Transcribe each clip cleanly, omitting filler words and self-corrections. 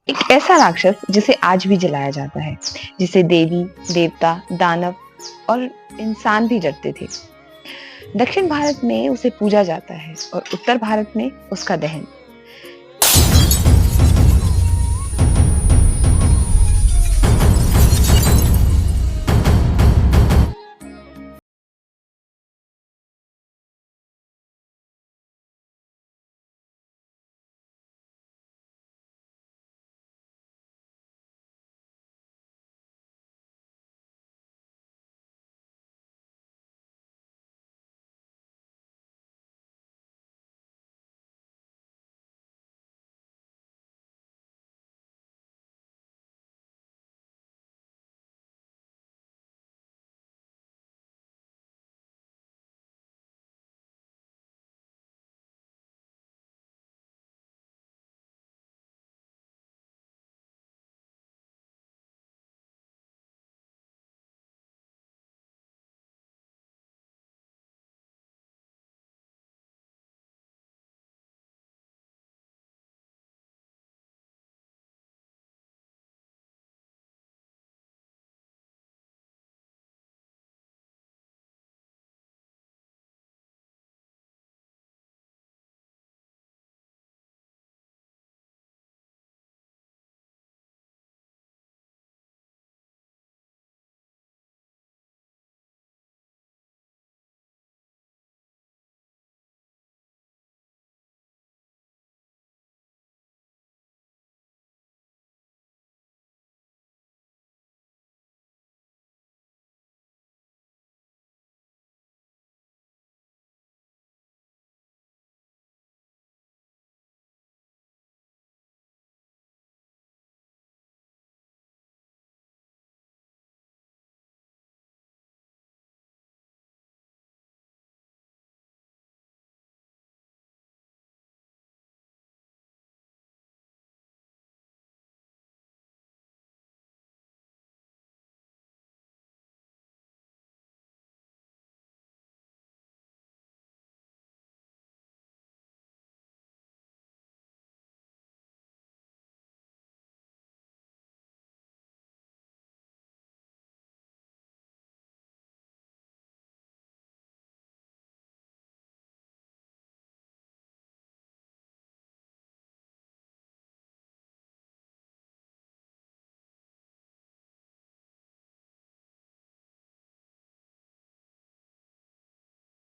एक ऐसा राक्षस जिसे आज भी जलाया जाता है, जिसे देवी देवता दानव और इंसान भी डरते थे। दक्षिण भारत में उसे पूजा जाता है और उत्तर भारत में उसका दहन।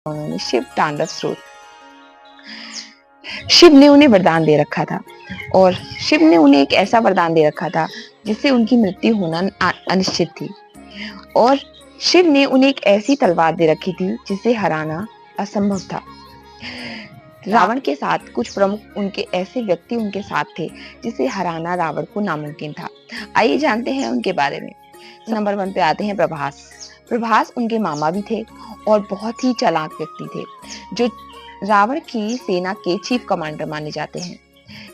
उन्होंने शिव तांडव स्रोत। शिव ने उन्हें वरदान दे रखा था और शिव ने उन्हें एक ऐसा वरदान दे रखा था जिससे उनकी मृत्यु होना अनिश्चित थी। और शिव ने उन्हें एक ऐसी तलवार दे रखी थी जिसे हराना असंभव था। रावण के साथ कुछ प्रमुख उनके ऐसे व्यक्ति उनके साथ थे जिसे हराना रावण को नामुमकिन था। आइए जानते हैं उनके बारे में। नंबर 1 पे आते हैं प्रभास। प्रभास उनके मामा भी थे और बहुत ही चालाक व्यक्ति थे, जो रावण की सेना के चीफ कमांडर माने जाते हैं।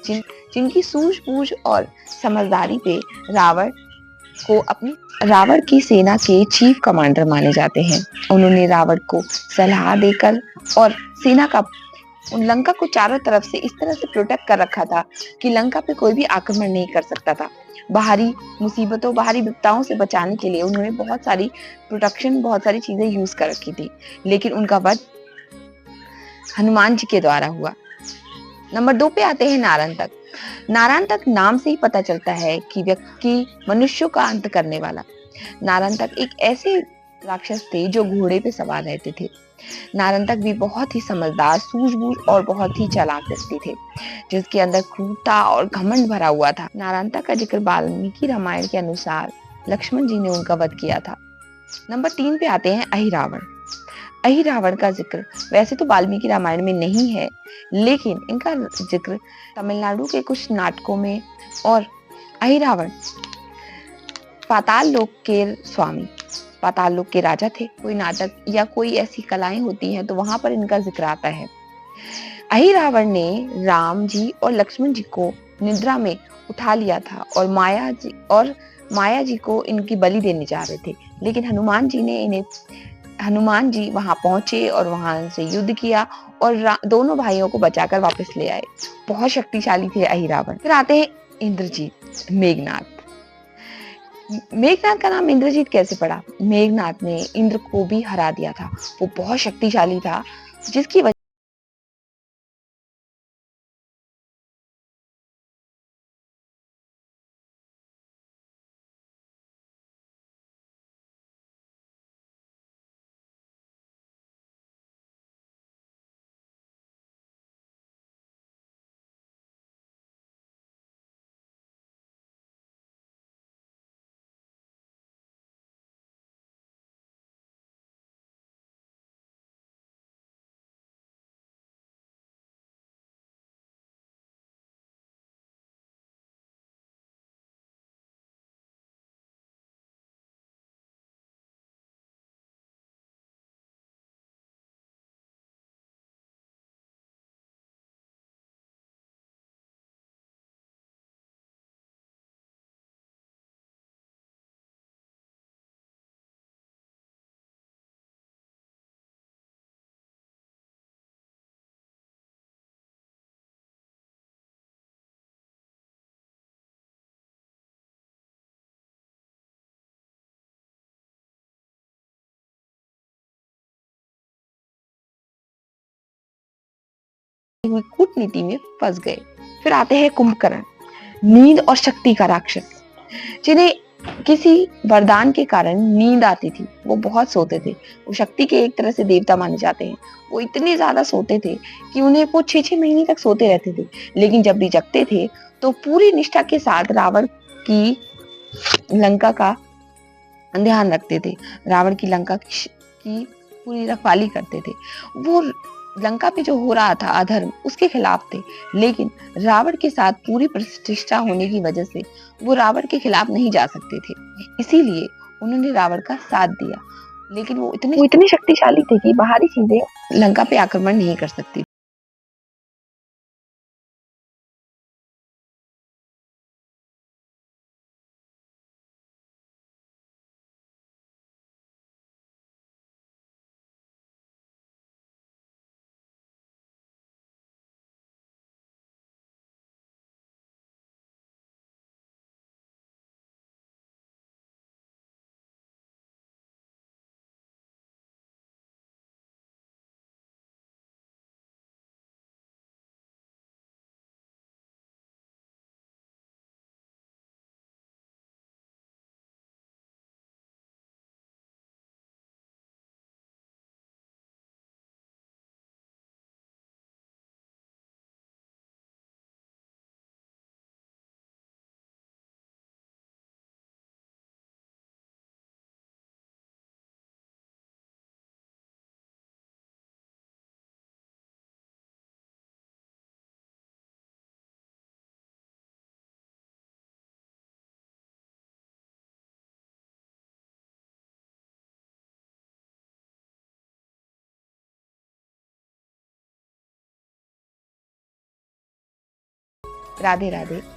जिनकी सूझबूझ और समझदारी पे रावण की सेना के चीफ कमांडर माने जाते हैं। उन्होंने रावण को सलाह देकर और सेना का लंका को चारों तरफ से इस तरह से प्रोटेक्ट कर रखा था कि लंका पे कोई भी आक्रमण नहीं कर सकता था। बाहरी मुसीबतों, बाहरी विपदाओं से बचाने के लिए उन्होंने बहुत सारी प्रोटेक्शन, बहुत सारी चीजें यूज कर रखी थी, लेकिन उनका वध हनुमान जी के द्वारा हुआ। नंबर 2 पे आते हैं नारायण। नारायण नाम से ही पता चलता है कि मनुष्यों का अंत करने वाला। नारायण एक ऐसे राक्षस थे जो घोड़े पे सवार रहते थे। नारायण भी बहुत ही समझदार, सूझबूझ और बहुत ही चालाक व्यक्ति थे, जिसके अंदर क्रूरता और घमंड भरा हुआ था। नारायण का जिक्र वाल्मीकि रामायण के अनुसार लक्ष्मण जी ने उनका वध किया था। नंबर 3 पे आते हैं अहिरावण। अहिरावण का जिक्र वैसे तो वाल्मीकि रामायण में नहीं है, लेकिन इनका जिक्र तमिलनाडु के कुछ नाटकों में। और अहिरावण पाताल लोक के स्वामी, पाताल लोक के राजा थे। कोई नाटक या कोई ऐसी कलाएं होती हैं तो वहां पर इनका जिक्र आता है। अहिरावण ने राम जी और लक्ष्मण जी को निद्रा में उठा लिया था और माया जी को इनकी बलि देने जा रहे थे, लेकिन हनुमान जी वहां पहुंचे और वहां से युद्ध किया और दोनों भाइयों को बचाकर वापस ले आए। बहुत शक्तिशाली थे अहिरावण। फिर आते हैं इंद्रजीत। मेघनाद। मेघनाद का नाम इंद्रजीत कैसे पड़ा? मेघनाद ने इंद्र को भी हरा दिया था। वो बहुत शक्तिशाली था, जिसकी वजह हुई कूटनीति में फंस गए। फिर आते हैं कुंभकर्ण, नींद और शक्ति का राक्षस, जिन्हें किसी वरदान के कारण नींद आती थी। वो बहुत सोते थे। वो शक्ति के एक तरह से देवता माने जाते हैं। वो इतने ज्यादा सोते थे कि उन्हें वो 6-6 महीने तक सोते रहते थे। लेकिन जब भी जगते थे तो पूरी निष्ठा के साथ रावण की लंका का ध्यान रखते थे। रावण की लंका की पूरी रखवाली करते थे। वो लंका पे जो हो रहा था अधर्म, उसके खिलाफ थे। लेकिन रावण के साथ पूरी प्रतिष्ठा होने की वजह से वो रावण के खिलाफ नहीं जा सकते थे। इसीलिए उन्होंने रावण का साथ दिया। लेकिन वो इतने शक्तिशाली थे कि बाहरी चीजें लंका पे आक्रमण नहीं कर सकती। राधे राधे।